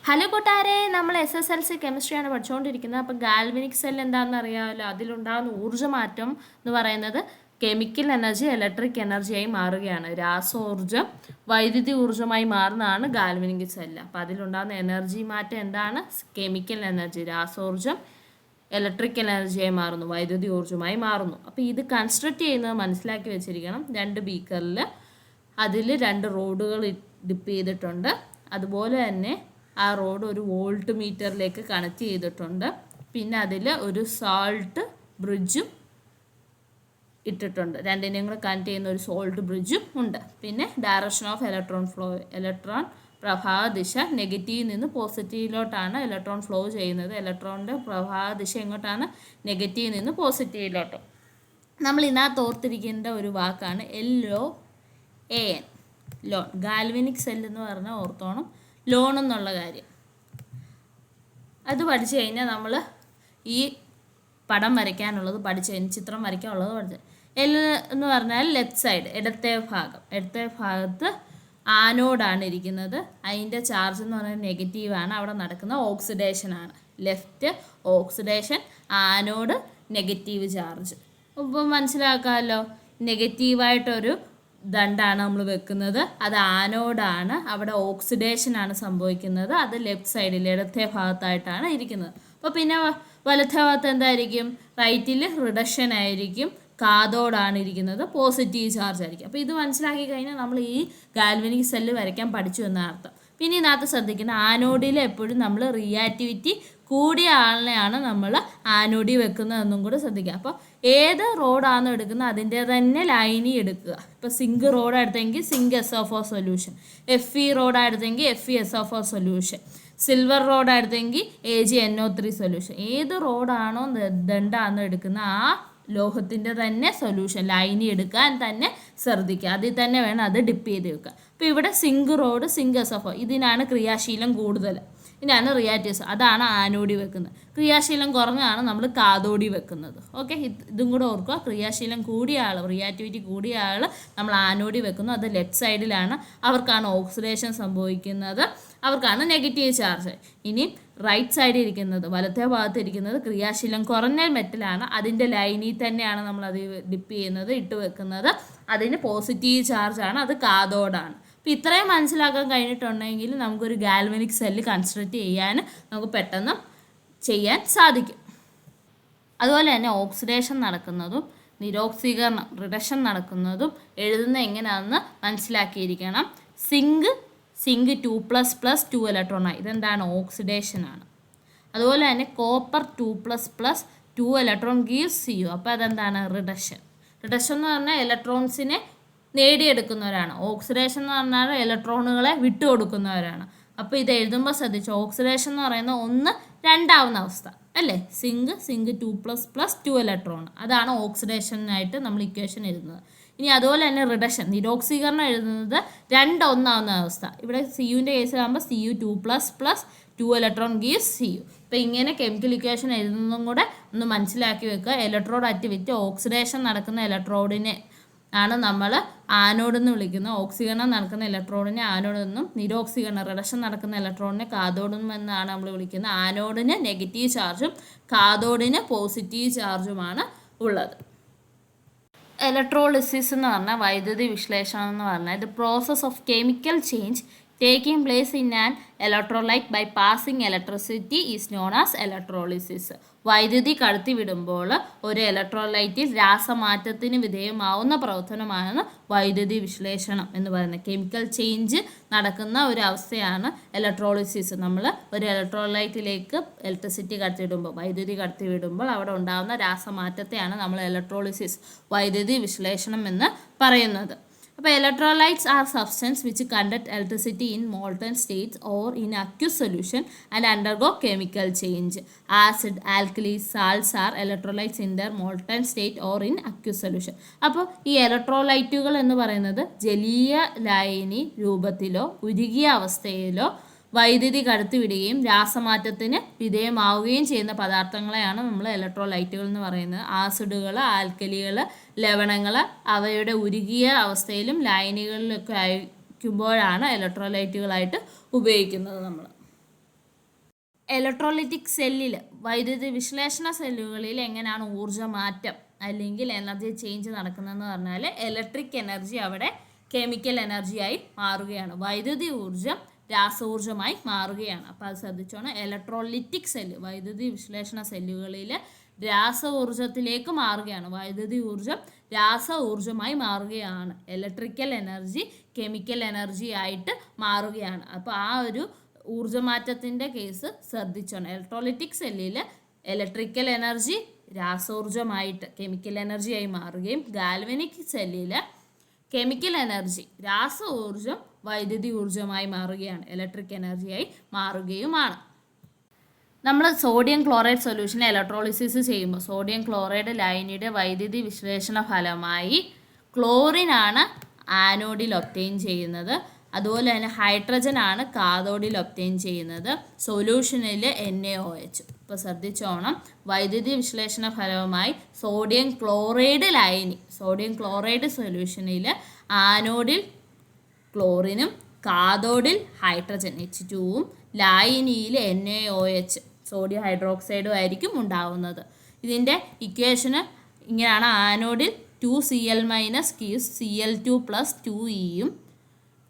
Hello കൂട്ടുകാരെ, നമ്മൾ SSLC കെമിസ്ട്രിയാണ് പഠിച്ചുകൊണ്ടിരിക്കുന്നത്. അപ്പോൾ ഗാൽവനിക് സെൽ എന്താണെന്ന് അറിയാമല്ലോ. അതിലുണ്ടാകുന്ന ഊർജ്ജമാറ്റം എന്ന് പറയുന്നത് കെമിക്കൽ എനർജി ഇലക്ട്രിക് എനർജിയായി മാറുകയാണ്. രാസോർജ്ജം വൈദ്യുതി ഊർജ്ജമായി മാറുന്നതാണ് ഗാൽവനിക് സെല്ല്. അപ്പോൾ അതിലുണ്ടാകുന്ന എനർജി മാറ്റം എന്താണ്? കെമിക്കൽ എനർജി രാസോർജ്ജം ഇലക്ട്രിക് എനർജിയായി മാറുന്നു, വൈദ്യുതി ഊർജ്ജമായി മാറുന്നു. അപ്പോൾ ഇത് കൺസ്ട്രക്റ്റ് ചെയ്യുന്നത് മനസ്സിലാക്കി വെച്ചിരിക്കണം. 2 ബീക്കറിൽ അതിൽ 2 റോഡുകൾ ഡിപ്പ് ചെയ്തിട്ടുണ്ട്. അതുപോലെ തന്നെ ആ റോഡ് ഒരു വോൾട്ട് മീറ്ററിലേക്ക് കണക്ട് ചെയ്തിട്ടുണ്ട്. പിന്നെ അതിൽ ഒരു സാൾട്ട് ബ്രിഡ്ജും ഇട്ടിട്ടുണ്ട്. രണ്ടിനെയും കൂടെ കണക്ട് ചെയ്യുന്ന ഒരു സോൾട്ട് ബ്രിഡ്ജും ഉണ്ട്. പിന്നെ direction of electron flow, electron പ്രവാഹ ദിശ നെഗറ്റീവിൽ നിന്ന് പോസിറ്റീവിലോട്ടാണ് ഇലക്ട്രോൺ ഫ്ലോ ചെയ്യുന്നത്. ഇലക്ട്രോണിൻ്റെ പ്രവാഹ ദിശ എങ്ങോട്ടാണ്? നെഗറ്റീവിൽ നിന്ന് പോസിറ്റീവിലോട്ട്. നമ്മൾ ഇതിനകത്ത് ഓർത്തിരിക്കേണ്ട ഒരു വാക്കാണ് LOAN, ലോൺ. ഗാൽവനിക് സെൽ എന്ന് പറഞ്ഞാൽ ഓർത്തോണം, ലോൺ എന്നുള്ള കാര്യം. അത് പഠിച്ചു കഴിഞ്ഞാൽ നമ്മൾ ഈ പടം വരയ്ക്കാനുള്ളത് പഠിച്ചു കഴിഞ്ഞ് ചിത്രം വരയ്ക്കാനുള്ളത് പഠിച്ചു. L എന്ന് പറഞ്ഞാൽ ലെഫ്റ്റ് സൈഡ്, ഇടത്തെ ഭാഗത്ത് ആനോഡാണ് ഇരിക്കുന്നത്. അതിൻ്റെ ചാർജ് എന്ന് പറയുന്നത് നെഗറ്റീവാണ്. അവിടെ നടക്കുന്ന ഓക്സിഡേഷനാണ്. Left oxidation, anode negative charge. അപ്പോൾ മനസ്സിലാക്കാമല്ലോ. നെഗറ്റീവായിട്ടൊരു ദണ്ടാണ് നമ്മൾ വെക്കുന്നത്, അത് ആനോഡാണ്. അവിടെ ഓക്സിഡേഷനാണ് സംഭവിക്കുന്നത്. അത് ലെഫ്റ്റ് സൈഡിൽ ഇടത്തെ ഭാഗത്തായിട്ടാണ് ഇരിക്കുന്നത്. അപ്പോൾ പിന്നെ വലത്തെ ഭാഗത്ത് എന്തായിരിക്കും? റൈറ്റിൽ റിഡക്ഷൻ ആയിരിക്കും. കാഥോഡാണ് ഇരിക്കുന്നത്, പോസിറ്റീവ് ചാർജ് ആയിരിക്കും. അപ്പോൾ ഇത് മനസ്സിലാക്കി കഴിഞ്ഞാൽ നമ്മൾ ഈ ഗാൽവനിക് സെല്ല് വരയ്ക്കാൻ പഠിച്ചു എന്നാണ് അർത്ഥം. പിന്നെ ഇതിനകത്ത് ശ്രദ്ധിക്കണം, ആനോഡിൽ എപ്പോഴും നമ്മൾ റിയാക്ടിവിറ്റി കൂടിയ ആളിനെയാണ് നമ്മൾ ആനോഡി വെക്കുന്നതെന്നും കൂടെ ശ്രദ്ധിക്കുക. അപ്പോൾ ഏത് റോഡാണോ എടുക്കുന്നത് അതിൻ്റെ തന്നെ ലൈനി എടുക്കുക. ഇപ്പോൾ സിങ്ക് റോഡ് എടുത്തെങ്കിൽ zinc SO4 solution, FE rod എടുത്തെങ്കിൽ FE SO4 solution, silver rod എടുത്തെങ്കിൽ AgNO3 സൊല്യൂഷൻ. ഏത് റോഡാണോ ദണ്ടാണോ എടുക്കുന്ന ആ ലോഹത്തിൻ്റെ തന്നെ സൊല്യൂഷൻ ലൈനി എടുക്കാൻ തന്നെ ശ്രദ്ധിക്കുക. അതിൽ തന്നെ വേണം അത് ഡിപ്പ് ചെയ്ത് വെക്കുക. അപ്പോൾ ഇവിടെ സിങ്ക് റോഡ്, സിങ്ക് SO4, ഇതിനാണ് ക്രിയാശീലം കൂടുതൽ, ഇതിനാണ് റിയാക്റ്റീവ്സ്, അതാണ് ആനോഡി വെക്കുന്നത്. ക്രിയാശീലം കുറഞ്ഞാണ് നമ്മൾ കാഥോഡി വെക്കുന്നത്. ഓക്കെ, ഇതും കൂടെ ഓർക്കുക. ക്രിയാശീലം കൂടിയ ആൾ, റിയാക്ടിവിറ്റി കൂടിയ ആൾ നമ്മൾ ആനോഡി വെക്കുന്നു. അത് ലെഫ്റ്റ് സൈഡിലാണ്. അവർക്കാണ് ഓക്സിഡേഷൻ സംഭവിക്കുന്നത്, അവർക്കാണ് നെഗറ്റീവ് ചാർജ്. ഇനി റൈറ്റ് സൈഡിൽ ഇരിക്കുന്നത്, വലത്തെ ഭാഗത്ത് ഇരിക്കുന്നത് ക്രിയാശീലം കുറഞ്ഞ മെറ്റലാണ്. അതിൻ്റെ ലൈനിൽ തന്നെയാണ് നമ്മൾ അത് ഡിപ്പ് ചെയ്യുന്നത്, ഇട്ട് വെക്കുന്നത്. അതിന് പോസിറ്റീവ് ചാർജാണ്, അത് കാഥോഡാണ്. അപ്പോൾ ഇത്രയും മനസ്സിലാക്കാൻ കഴിഞ്ഞിട്ടുണ്ടെങ്കിൽ നമുക്കൊരു ഗാൽവനിക് സെല്ല് കൺസ്ട്രക്റ്റ് ചെയ്യാൻ നമുക്ക് പെട്ടെന്ന് ചെയ്യാൻ സാധിക്കും. അതുപോലെ തന്നെ ഓക്സിഡേഷൻ നടക്കുന്നതും നിരോക്സീകരണം റിഡക്ഷൻ നടക്കുന്നതും എഴുതുന്ന എങ്ങനെയാണെന്ന് മനസ്സിലാക്കിയിരിക്കണം. സിങ്ക് 2++ 2 ഇലക്ട്രോണായി, ഇതെന്താണ്? ഓക്സിഡേഷനാണ്. അതുപോലെ തന്നെ കോപ്പർ 2++ 2 ഇലക്ട്രോൺ ഗീവ്സ് Cu, അപ്പോൾ അതെന്താണ്? റിഡക്ഷൻ എന്ന് പറഞ്ഞാൽ ഇലക്ട്രോൺസിനെ നേടിയെടുക്കുന്നവരാണ്. ഓക്സിഡേഷൻ എന്ന് പറഞ്ഞാൽ ഇലക്ട്രോണുകളെ വിട്ടുകൊടുക്കുന്നവരാണ്. അപ്പോൾ ഇത് എഴുതുമ്പോൾ ശ്രദ്ധിച്ചു, ഓക്സിഡേഷൻ എന്ന് പറയുന്ന 1 2 അവസ്ഥ അല്ലേ? സിങ്ക് 2++ 2 ഇലക്ട്രോൺ, അതാണ് ഓക്സിഡേഷനായിട്ട് നമ്മൾ ഇക്വേഷൻ എഴുതുന്നത്. ഇനി അതുപോലെ തന്നെ റിഡക്ഷൻ, നിരോക്സീകരണം എഴുതുന്നത് 2 1 അവസ്ഥ. ഇവിടെ Cuവിൻ്റെ കേസിലാകുമ്പോൾ Cu 2++ 2 ഇലക്ട്രോൺ ഗീവ്സ് Cu. അപ്പോൾ ഇങ്ങനെ കെമിക്കൽ ഇക്വേഷൻ എഴുതുന്നതും കൂടെ ഒന്ന് മനസ്സിലാക്കി വെക്കുക. ഇലക്ട്രോഡ് ആക്ടിവിറ്റി, ഓക്സിഡേഷൻ നടക്കുന്ന ഇലക്ട്രോഡിനെ ആണ് നമ്മൾ ആനോഡ് എന്ന് വിളിക്കുന്നത്. ഓക്സിജനം നടക്കുന്ന ഇലക്ട്രോണിനെ ആനോഡ് എന്നും നിരോക്സിജനം റിഡക്ഷൻ നടക്കുന്ന ഇലക്ട്രോണിനെ കാഥോഡും എന്നാണ് നമ്മൾ വിളിക്കുന്നത്. ആനോഡിന് നെഗറ്റീവ് ചാർജും കാഥോഡിന് പോസിറ്റീവ് ചാർജുമാണ് ഉള്ളത്. ഇലക്ട്രോളിസിസ് എന്ന് പറഞ്ഞാൽ വൈദ്യുതി വിശ്ലേഷണം എന്ന് പറഞ്ഞാൽ the process of chemical change taking place in an electrolyte by passing electricity is known as electrolysis. വൈദ്യുതി കടത്തിവിടുമ്പോൾ ഒരു ഇലക്ട്രോലൈറ്റിൽ രാസമാറ്റത്തിന് വിധേയമാവുന്ന പ്രവർത്തനമാണ് വൈദ്യുതി വിശ്ലേഷണം എന്ന് പറയുന്നത്. കെമിക്കൽ ചേഞ്ച് നടക്കുന്ന ഒരു അവസ്ഥയാണ് ഇലക്ട്രോളിസിസ്. നമ്മൾ ഒരു ഇലക്ട്രോലൈറ്റിലേക്ക് ഇലക്ട്രിസിറ്റി കടത്തിവിടുമ്പോൾ, വൈദ്യുതി കടത്തിവിടുമ്പോൾ അവിടെ ഉണ്ടാകുന്ന രാസമാറ്റത്തെയാണ് നമ്മൾ ഇലക്ട്രോളിസിസ്, വൈദ്യുതി വിശ്ലേഷണം എന്ന് പറയുന്നത്. അപ്പോൾ electrolytes are substance which conduct electricity in molten states or in aqueous solution and undergo chemical change. Acid, alkali, salts are electrolytes in their molten state or in aqueous solution. അപ്പോൾ ഈ ഇലക്ട്രോലൈറ്റുകൾ എന്ന് പറയുന്നത് ജലീയ ലായനി രൂപത്തിലോ ഉരുകിയ അവസ്ഥയിലോ വൈദ്യുതി കടത്തിവിടുകയും രാസമാറ്റത്തിന് വിധേയമാവുകയും ചെയ്യുന്ന പദാർത്ഥങ്ങളെയാണ് നമ്മൾ ഇലക്ട്രോലൈറ്റുകൾ എന്ന് പറയുന്നത്. ആസിഡുകൾ, ആൽക്കലികൾ, ലവണങ്ങൾ അവയുടെ ഉരുകിയ അവസ്ഥയിലും ലായനികളിലൊക്കെ അയക്കുമ്പോഴാണ് ഇലക്ട്രോലൈറ്റുകളായിട്ട് ഉപയോഗിക്കുന്നത് നമ്മൾ. ഇലക്ട്രോലൈറ്റിക് സെല്ലിൽ വൈദ്യുതി വിശ്ലേഷണ സെല്ലുകളിൽ എങ്ങനെയാണ് ഊർജ്ജമാറ്റം അല്ലെങ്കിൽ എനർജി ചേഞ്ച് നടക്കുന്നതെന്ന് പറഞ്ഞാൽ ഇലക്ട്രിക് എനർജി അവിടെ കെമിക്കൽ എനർജിയായി മാറുകയാണ്, വൈദ്യുതി ഊർജ്ജം രാസഊർജ്ജമായി മാറുകയാണ്. അപ്പോൾ അത് ശ്രദ്ധിച്ചോണം. ഇലക്ട്രോലൈറ്റിക് സെല്ല് വൈദ്യുതി വിശ്ലേഷണ സെല്ലുകളിൽ രാസ ഊർജ്ജത്തിലേക്ക് മാറുകയാണ്, വൈദ്യുതി ഊർജ്ജം രാസ ഊർജ്ജമായി മാറുകയാണ്, ഇലക്ട്രിക്കൽ എനർജി കെമിക്കൽ എനർജി ആയിട്ട് മാറുകയാണ്. അപ്പോൾ ആ ഒരു ഊർജ്ജമാറ്റത്തിൻ്റെ കേസ് ശ്രദ്ധിച്ചോണം. ഇലക്ട്രോലൈറ്റിക് സെല്ലിൽ ഇലക്ട്രിക്കൽ എനർജി രാസോർജ്ജമായിട്ട് കെമിക്കൽ എനർജിയായി മാറുകയും ഗാൽവനിക് സെല്ലിൽ കെമിക്കൽ എനർജി രാസ ഊർജ്ജം വൈദ്യുതി ഊർജ്ജമായി മാറുകയാണ്, ഇലക്ട്രിക് എനർജിയായി മാറുകയുമാണ്. നമ്മൾ സോഡിയം ക്ലോറൈഡ് സൊല്യൂഷനെ ഇലക്ട്രോളിസിസ് ചെയ്യുമ്പോൾ സോഡിയം ക്ലോറൈഡ് ലൈനിയുടെ വൈദ്യുതി വിശ്ലേഷണ ഫലമായി ക്ലോറിനാണ് ആനോഡിൽ ഒബ്റ്റെയിൻ ചെയ്യുന്നത്, അതുപോലെ തന്നെ ഹൈഡ്രജൻ ആണ് കാഥോഡിൽ ഒബ്റ്റെയിൻ ചെയ്യുന്നത്, സൊല്യൂഷനിൽ NaOH. ഇപ്പോൾ ശ്രദ്ധിച്ചോണം, വൈദ്യുതി വിശ്ലേഷണ ഫലവുമായി സോഡിയം ക്ലോറൈഡ് സൊല്യൂഷനിൽ ആനോഡിൽ ക്ലോറിനും കാഥോഡിൽ ഹൈഡ്രജൻ H2ഉം ലായനിയിൽ NaOH സോഡിയം ഹൈഡ്രോക്സൈഡും ആയിരിക്കും ഉണ്ടാവുന്നത്. ഇതിൻ്റെ ഇക്വേഷന് ഇങ്ങനെയാണ്. ആനോഡിൽ 2Cl - gives Cl2 + 2Eയും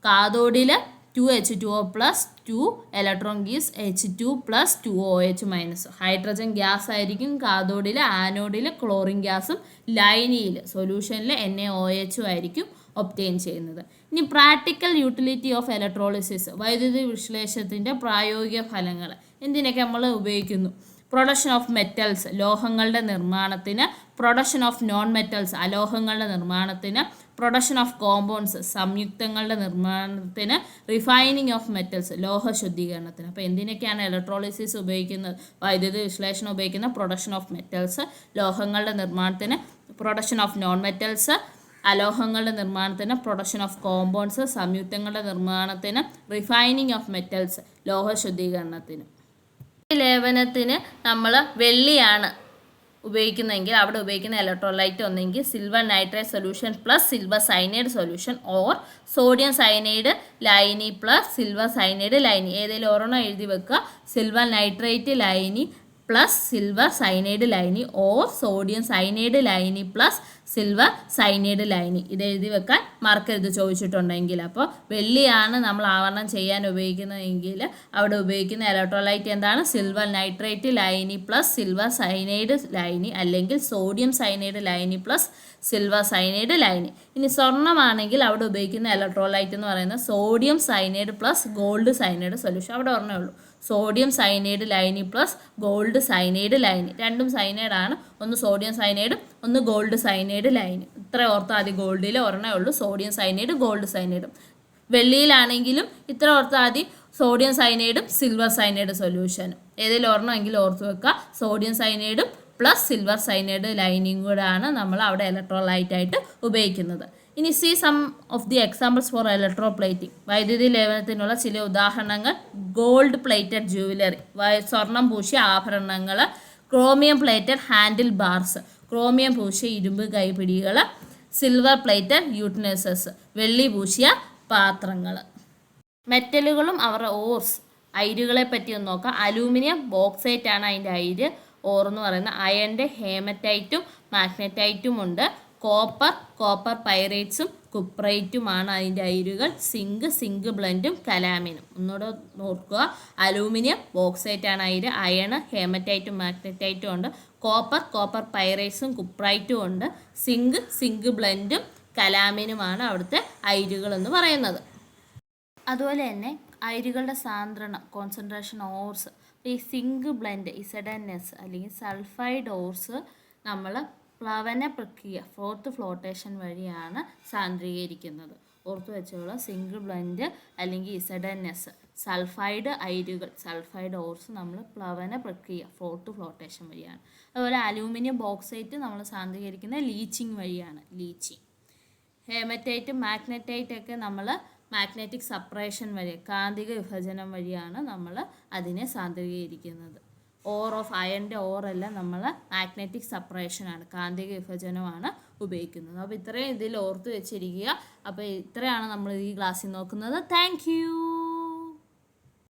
കാഥോഡിൽ 2H2O + 2 electron gives H2 + 2OH-. Hydrogen gas ആയിരിക്കും കാഥോഡിൽ, ആനോഡിൽ ക്ലോറിൻ ഗ്യാസും ലൈനിയിൽ സൊല്യൂഷനിൽ NaOH ആയിരിക്കും ഒബ്റ്റെയിൻ ചെയ്യുന്നത്. ഇനി പ്രാക്ടിക്കൽ യൂട്ടിലിറ്റി ഓഫ് ഇലക്ട്രോളിസിസ് വൈദ്യുതി വിശ്ലേഷണത്തിൻ്റെ പ്രായോഗിക ഫലങ്ങൾ എന്തിനൊക്കെ നമ്മൾ ഉപയോഗിക്കുന്നു? പ്രൊഡക്ഷൻ ഓഫ് മെറ്റൽസ് ലോഹങ്ങളുടെ നിർമ്മാണത്തിന്, പ്രൊഡക്ഷൻ ഓഫ് നോൺ മെറ്റൽസ് അലോഹങ്ങളുടെ നിർമ്മാണത്തിന്, പ്രൊഡക്ഷൻ ഓഫ് കോമ്പൗണ്ട്സ് സംയുക്തങ്ങളുടെ നിർമ്മാണത്തിന്, റിഫൈനിങ് ഓഫ് മെറ്റൽസ് ലോഹ ശുദ്ധീകരണത്തിന്. അപ്പോൾ എന്തിനൊക്കെയാണ് ഇലക്ട്രോളിസിസ് ഉപയോഗിക്കുന്നത്? വൈദ്യുതി വിശ്ലേഷണം ഉപയോഗിക്കുന്ന പ്രൊഡക്ഷൻ ഓഫ് മെറ്റൽസ് ലോഹങ്ങളുടെ നിർമ്മാണത്തിന്, പ്രൊഡക്ഷൻ ഓഫ് നോൺ മെറ്റൽസ് അലോഹങ്ങളുടെ നിർമ്മാണത്തിന്, പ്രൊഡക്ഷൻ ഓഫ് കോമ്പൗണ്ട്സ് സംയുക്തങ്ങളുടെ നിർമ്മാണത്തിന്, റിഫൈനിങ് ഓഫ് മെറ്റൽസ് ലോഹ ശുദ്ധീകരണത്തിന്. ഈ ലേപനത്തിന് നമ്മൾ വെള്ളിയാണ് ഉപയോഗിക്കുന്നതെങ്കിൽ അവിടെ ഉപയോഗിക്കുന്ന ഇലക്ട്രോലൈറ്റ് ഒന്നെങ്കിൽ silver nitrate solution plus silver cyanide solution or sodium cyanide ലൈനി പ്ലസ് സിൽവർ സൈനൈഡ് ലൈനി. ഏതെങ്കിലും ഒരെണ്ണം എഴുതി വെക്കുക. സിൽവർ നൈട്രേറ്റ് ലൈനി പ്ലസ് സിൽവർ സൈനൈഡ് ലൈനി ഓർ സോഡിയം സൈനൈഡ് ലൈനി പ്ലസ് സിൽവർ സൈനൈഡ് ലൈനി. ഇത് എഴുതി വെക്കാൻ മറക്കരുത് ചോദിച്ചിട്ടുണ്ടെങ്കിൽ. അപ്പോൾ വെള്ളിയാണ് നമ്മൾ ആവരണം ചെയ്യാൻ ഉപയോഗിക്കുന്നതെങ്കിൽ അവിടെ ഉപയോഗിക്കുന്ന ഇലക്ട്രോലൈറ്റ് എന്താണ്? സിൽവർ നൈട്രേറ്റ് ലൈനി പ്ലസ് സിൽവർ സൈനൈഡ് ലൈനി അല്ലെങ്കിൽ സോഡിയം സൈനൈഡ് ലൈനി പ്ലസ് സിൽവർ സൈനൈഡ് ലൈനി. ഇനി സ്വർണ്ണമാണെങ്കിൽ അവിടെ ഉപയോഗിക്കുന്ന ഇലക്ട്രോലൈറ്റ് എന്ന് പറയുന്നത് sodium cyanide plus gold cyanide solution. അവിടെ ഒരെണ്ണേ ഉള്ളൂ, സോഡിയം സൈനൈഡ് ലൈനി പ്ലസ് ഗോൾഡ് സൈനൈഡ് ലൈനി. രണ്ടും സൈനൈഡാണ്, ഒന്ന് സോഡിയം സൈനൈഡും ഒന്ന് ഗോൾഡ് സൈനൈഡ് ലൈനി. ഇത്ര ഓർത്താൽ ആദ്യം ഗോൾഡിൽ ഒരെണ്ണേ ഉള്ളൂ, സോഡിയം സൈനൈഡ് ഗോൾഡ് സൈനൈഡും. വെള്ളിയിലാണെങ്കിലും ഇത്ര ഓർത്താൽ ആദ്യം സോഡിയം സൈനൈഡും സിൽവർ സൈനൈഡ് സൊല്യൂഷനും. ഏതെങ്കിലും ഒരെണ്ണമെങ്കിലും ഓർത്ത് വെക്കുക. സോഡിയം സൈനൈഡും പ്ലസ് സിൽവർ സൈനൈഡ് ലൈനിയും കൂടെയാണ് നമ്മൾ അവിടെ ഇലക്ട്രോലൈറ്റ് ആയിട്ട് ഉപയോഗിക്കുന്നത്. ഇനി see some of the examples for electroplating. വൈദ്യുതി ലേപനത്തിനുള്ള ചില ഉദാഹരണങ്ങൾ: ഗോൾഡ് പ്ലേറ്റഡ് ജുവലറി സ്വർണം പൂശിയ ആഭരണങ്ങൾ, chromium plated handle bars chromium പൂശിയ ഇരുമ്പ് കൈപിടികൾ, സിൽവർ പ്ലേറ്റഡ് യൂട്ടൻസിൽസ് വെള്ളി പൂശിയ പാത്രങ്ങൾ. മെറ്റലുകളും അവരുടെ ഓർസ് അയിരുകളെ പറ്റി ഒന്ന് നോക്കാം. അലൂമിനിയം ബോക്സൈറ്റ് ആണ് അതിൻ്റെ അയിര്. ഓർ എന്ന് പറയുന്നത് അയണിൻ്റെ ഹേമറ്റൈറ്റും മാഗ്നറ്റൈറ്റും ഉണ്ട്. കോപ്പർ പൈറേറ്റ്സും കുപ്രൈറ്റുമാണ് അതിൻ്റെ അയിരുകൾ. സിങ്ക് ബ്ലെൻഡും കലാമിനും. ഒന്നുകൂടെ നോക്കുക. അലൂമിനിയം ബോക്സൈറ്റ് ആണ് അയിര്. അയണ് ഹേമറ്റൈറ്റും മാഗ്നറ്റൈറ്റും ഉണ്ട്. കോപ്പർ പൈറേറ്റ്സും കുപ്രൈറ്റും ഉണ്ട്. സിങ്ക് ബ്ലെൻഡും കലാമിനുമാണ് അവിടുത്തെ അയിരുകൾ എന്ന് പറയുന്നത്. അതുപോലെ തന്നെ അയിരുകളുടെ സാന്ദ്രണം കോൺസെൻട്രേഷൻ ഓർസ്. ഈ സിങ്ക് ബ്ലെൻഡ് ZnS അല്ലെങ്കിൽ സൾഫൈഡ് ഓർസ് നമ്മൾ പ്ലവന പ്രക്രിയ ഫോർത്ത് ഫ്ലോട്ടേഷൻ വഴിയാണ് സാന്ദ്രീകരിക്കുന്നത്. ഓർത്ത് വെച്ചോളൂ, സിംഗിൾ ബ്ലെൻഡ് അല്ലെങ്കിൽ ZnS സൾഫൈഡ് അയിരുകൾ സൾഫൈഡ് ഓർസ് നമ്മൾ പ്ലവന പ്രക്രിയ ഫോർത്ത് ഫ്ലോട്ടേഷൻ വഴിയാണ്. അതുപോലെ അലൂമിനിയം ബോക്സൈറ്റ് നമ്മൾ സാന്ദ്രീകരിക്കുന്നത് ലീച്ചിങ് വഴിയാണ്. ഹേമറ്റൈറ്റ് മാഗ്നറ്റൈറ്റ് ഒക്കെ നമ്മൾ മാഗ്നറ്റിക് സപ്പറേഷൻ വഴി കാന്തിക വിഭജനം വഴിയാണ് നമ്മൾ അതിനെ സാന്ദ്രീകരിക്കുന്നത്. ഓർ ഓഫ് അയണിൻ്റെ ഓറെല്ലാം നമ്മൾ മാഗ്നറ്റിക് സപ്പറേഷനാണ്, കാന്തിക വിഭജനമാണ് ഉപയോഗിക്കുന്നത്. അപ്പോൾ ഇത്രയും ഇതിൽ ഓർത്ത് വെച്ചിരിക്കുക. അപ്പോൾ ഇത്രയാണ് നമ്മൾ ഈ ക്ലാസ്സിൽ നോക്കുന്നത്. Thank you.